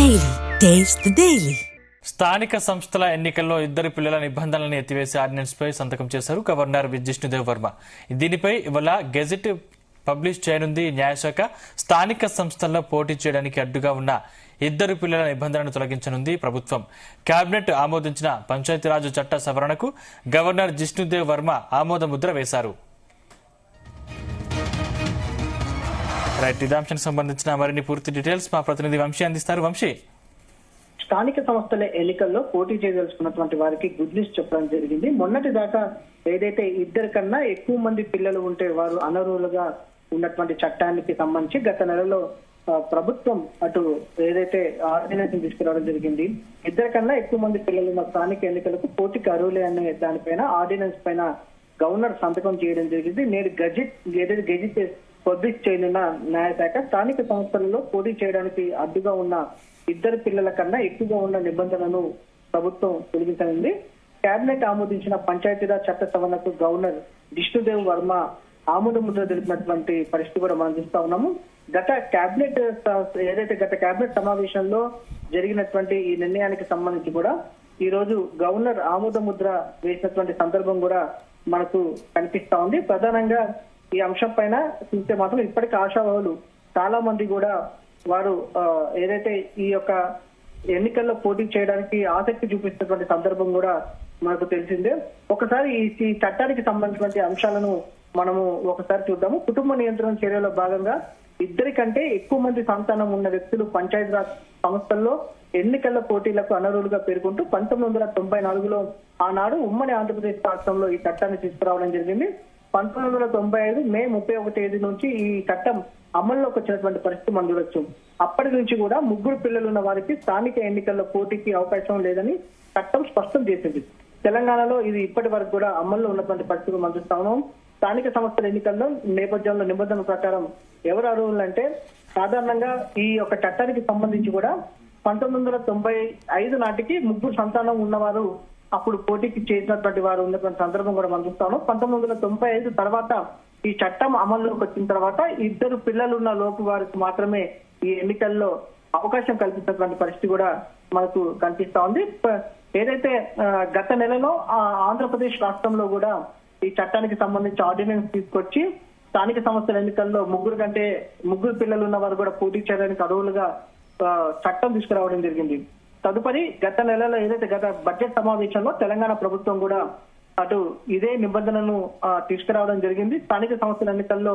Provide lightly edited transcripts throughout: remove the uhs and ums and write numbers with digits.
Daily taste the daily. స్థానిక సంస్థల ఎన్నికల్లో ఇద్దరు పిల్లల నిబంధనలను ఎత్తివేసే ఆర్డినెన్స్ పై సంతకం చేశారు గవర్నర్ జిష్ణుదేవ్ వర్మ. దీనిపై ఇవాళ గెజెట్ పబ్లిష్ చేయనుంది న్యాయశాఖ. స్థానిక సంస్థల్లో పోటీ చేయడానికి అడ్డుగా ఉన్న ఇద్దరు పిల్లల నిబంధనను తొలగించనుంది ప్రభుత్వం. కేబినెట్ ఆమోదించిన పంచాయతీరాజ్ చట్ట సవరణకు గవర్నర్ జిష్ణుదేవ్ వర్మ ఆమోద ముద్ర వేశారు. ఇదే అంశానికి సంబంధించిన మరిన్ని పూర్తి డీటెయిల్స్ మా ప్రతినిధి వంశీ అందిస్తారు. వంశీ, స్థానిక సంస్థల ఎన్నికల్లో పోటీ చేయదలుచుకున్నటువంటి వారికి గుడ్ న్యూస్ చెప్పడం జరిగింది. మొన్నటి దాకా ఏదైతే ఇద్దరి కన్నా ఎక్కువ మంది పిల్లలు ఉంటే వారు అనర్హులుగా ఉన్నటువంటి చట్టానికి సంబంధించి గత నెలలో ప్రభుత్వం అటు ఏదైతే ఆర్డినెన్స్ తీసుకురావడం జరిగింది. ఇద్దరి కన్నా ఎక్కువ మంది పిల్లలు ఉన్న స్థానిక ఎన్నికలకు పోటీకి అర్హులే అనే దానిపైన ఆర్డినెన్స్ పైన గవర్నర్ సంతకం చేయడం జరిగింది. నేడు గెజిట్ పబ్లిష్ చేయనున్న న్యాయశాఖ స్థానిక సంస్థలలో పోటీ చేయడానికి అడ్డుగా ఉన్న ఇద్దరు పిల్లల కన్నా ఎక్కువగా ఉన్న నిబంధనలను ప్రభుత్వం తొలగించనుంది. కేబినెట్ ఆమోదించిన పంచాయతీరాజ్ చట్ట సవరణకు గవర్నర్ జిష్ణుదేవ్ వర్మ ఆమోద ముద్ర తెలిపినటువంటి పరిస్థితి కూడా మనం చూస్తా ఉన్నాము. గత కేబినెట్ సమావేశంలో జరిగినటువంటి ఈ నిర్ణయానికి సంబంధించి కూడా ఈ రోజు గవర్నర్ ఆమోద ముద్ర వేసినటువంటి సందర్భం కూడా మనకు కనిపిస్తా ఉంది. ప్రధానంగా ఈ అంశం పైన చూస్తే మాత్రం ఇప్పటికీ ఆశావాహులు చాలా మంది కూడా వారు ఏదైతే ఈ యొక్క ఎన్నికల్లో పోటీ చేయడానికి ఆసక్తి చూపిస్తున్నటువంటి సందర్భం కూడా మనకు తెలిసిందే. ఒకసారి ఈ చట్టానికి సంబంధించినటువంటి అంశాలను మనము ఒకసారి చూద్దాము. కుటుంబ నియంత్రణ చర్యలో భాగంగా ఇద్దరి కంటే ఎక్కువ మంది సంతానం ఉన్న వ్యక్తులు పంచాయతీరాజ్ సంస్థల్లో ఎన్నికల పోటీలకు అనర్హులుగా పేర్కొంటూ 1994లో ఆనాడు ఉమ్మడి ఆంధ్రప్రదేశ్ రాష్ట్రంలో ఈ చట్టాన్ని తీసుకురావడం జరిగింది. 1995 మే 31 తేదీ నుంచి ఈ చట్టం అమల్లోకి వచ్చినటువంటి పరిస్థితి మనం చూడొచ్చు. అప్పటి నుంచి కూడా ముగ్గురు పిల్లలు ఉన్న వారికి స్థానిక ఎన్నికల్లో పోటీకి అవకాశం లేదని చట్టం స్పష్టం చేసింది. తెలంగాణలో ఇది ఇప్పటి వరకు కూడా అమల్లో ఉన్నటువంటి పరిస్థితులు మనం చూస్తా ఉన్నాం. స్థానిక సంస్థల ఎన్నికల్లో నేపథ్యంలో నిబంధనల ప్రకారం ఎవరు అర్హులు అంటే సాధారణంగా ఈ యొక్క చట్టానికి సంబంధించి కూడా 1995 నాటికి ముగ్గురు సంతానం ఉన్నవారు అప్పుడు పోటీకి చేసినటువంటి వారు ఉన్నటువంటి సందర్భం కూడా మనం చూస్తాము. 1995 తర్వాత ఈ చట్టం అమల్లోకి వచ్చిన తర్వాత ఇద్దరు పిల్లలు ఉన్న లోపు వారికి మాత్రమే ఈ ఎన్నికల్లో అవకాశం కల్పించినటువంటి పరిస్థితి కూడా మనకు కనిపిస్తా ఉంది. ఏదైతే గత నెలలో ఆంధ్రప్రదేశ్ రాష్ట్రంలో కూడా ఈ చట్టానికి సంబంధించి ఆర్డినెన్స్ తీసుకొచ్చి స్థానిక సంస్థల ఎన్నికల్లో ముగ్గురు పిల్లలు ఉన్న వారు కూడా పోటీ చేయడానికి అర్హులుగా చట్టం తీసుకురావడం జరిగింది. తదుపరి గత నెలలో ఏదైతే గత బడ్జెట్ సమావేశంలో తెలంగాణ ప్రభుత్వం కూడా అటు ఇదే నిబంధనను తీసుకురావడం జరిగింది. స్థానిక సంస్థల ఎన్నికల్లో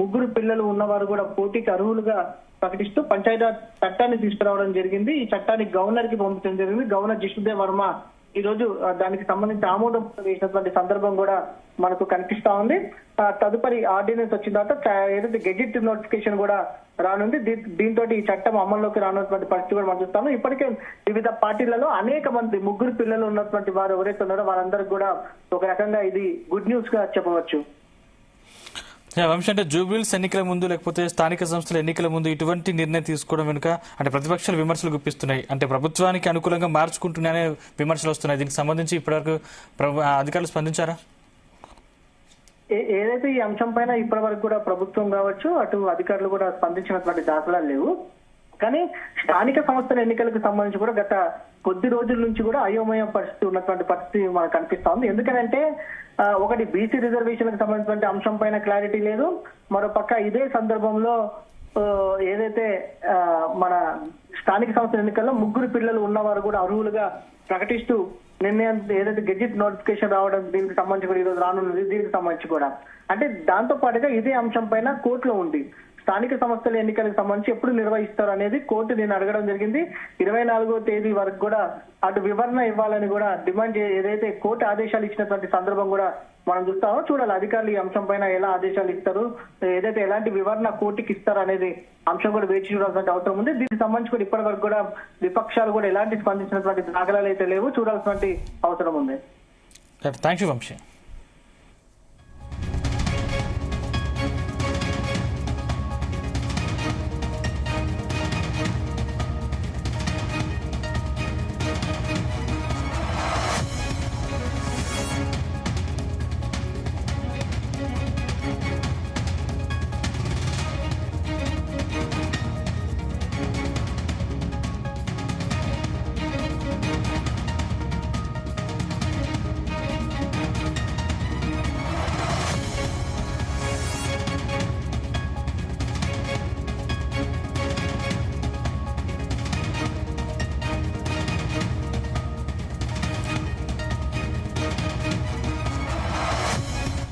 ముగ్గురు పిల్లలు ఉన్నవారు కూడా పోటీకి అర్హులుగా ప్రకటిస్తూ పంచాయతీరాజ్ చట్టాన్ని తీసుకురావడం జరిగింది. ఈ చట్టాన్ని గవర్నర్ కి పంపించడం జరిగింది. గవర్నర్ జిష్ణుదేవ్ వర్మ ఈ రోజు దానికి సంబంధించి ఆమోదం వేసినటువంటి సందర్భం కూడా మనకు కనిపిస్తా ఉంది. తదుపరి ఆర్డినెన్స్ వచ్చిన తర్వాత ఏదైతే గెజిట్ నోటిఫికేషన్ కూడా రానుంది. దీంతో ఈ చట్టం అమల్లోకి రానున్నటువంటి పరిస్థితి కూడా మనం చూస్తాము. ఇప్పటికే వివిధ పార్టీలలో అనేక మంది ముగ్గురు పిల్లలు ఉన్నటువంటి వారు ఎవరైతే ఉన్నారో వారందరికీ కూడా ఒక రకంగా ఇది గుడ్ న్యూస్ గా చెప్పవచ్చు. వంశీ, అంటే జూబ్లీహిల్స్ ఎన్నికల ముందు లేకపోతే స్థానిక సంస్థల ఎన్నికల ముందు ఇటువంటి నిర్ణయం తీసుకోవడం వెనుక అంటే ప్రతిపక్షాలు విమర్శలు గుప్పిస్తున్నాయి. అంటే ప్రభుత్వానికి అనుకూలంగా మార్చుకుంటున్నాయనే విమర్శలు వస్తున్నాయి. దీనికి సంబంధించి ఇప్పటివరకు అధికారులు స్పందించారా? ఏదైతే ఈ అంశం పైన ఇప్పటి వరకు కూడా ప్రభుత్వం కావచ్చు అటు అధికారులు కూడా స్పందించినటువంటి దాఖలాలు లేవు. కానీ స్థానిక సంస్థల ఎన్నికలకు సంబంధించి కూడా గత కొద్ది రోజుల నుంచి కూడా అయోమయ పరిస్థితి ఉన్నటువంటి పరిస్థితి మనకు కనిపిస్తా ఉంది. ఎందుకంటే ఒకటి బీసీ రిజర్వేషన్లకు సంబంధించిన అంశం పైన క్లారిటీ లేదు. మరో పక్క ఇదే సందర్భంలో ఏదైతే మన స్థానిక సంస్థల ఎన్నికల్లో ముగ్గురు పిల్లలు ఉన్నవారు కూడా అర్హులుగా ప్రకటిస్తూ నిర్ణయం ఏదైతే గెజిట్ నోటిఫికేషన్ రావడం దీనికి సంబంధించి కూడా ఈరోజు రానున్నది. దీనికి సంబంధించి కూడా అంటే దాంతో పాటుగా ఇదే అంశం పైన కోర్టులో ఉంది. స్థానిక సంస్థల ఎన్నికలకు సంబంధించి ఎప్పుడు నిర్వహిస్తారు అనేది కోర్టు నేను అడగడం జరిగింది. 24వ తేదీ వరకు కూడా అటు వివరణ ఇవ్వాలని కూడా డిమాండ్ ఏదైతే కోర్టు ఆదేశాలు ఇచ్చినటువంటి సందర్భం కూడా మనం చూస్తామో. చూడాలి అధికారులు ఈ అంశం పైన ఎలా ఆదేశాలు ఇస్తారు, ఏదైతే ఎలాంటి వివరణ కోర్టుకి ఇస్తారు అనేది అంశం కూడా వేచి చూడాల్సిన అవసరం ఉంది. దీనికి సంబంధించి కూడా ఇప్పటి వరకు కూడా విపక్షాలు కూడా ఎలాంటి స్పందించినటువంటి దాఖలాలు అయితే లేవు. చూడాల్సినటువంటి అవసరం ఉంది. Thank you Vamsi.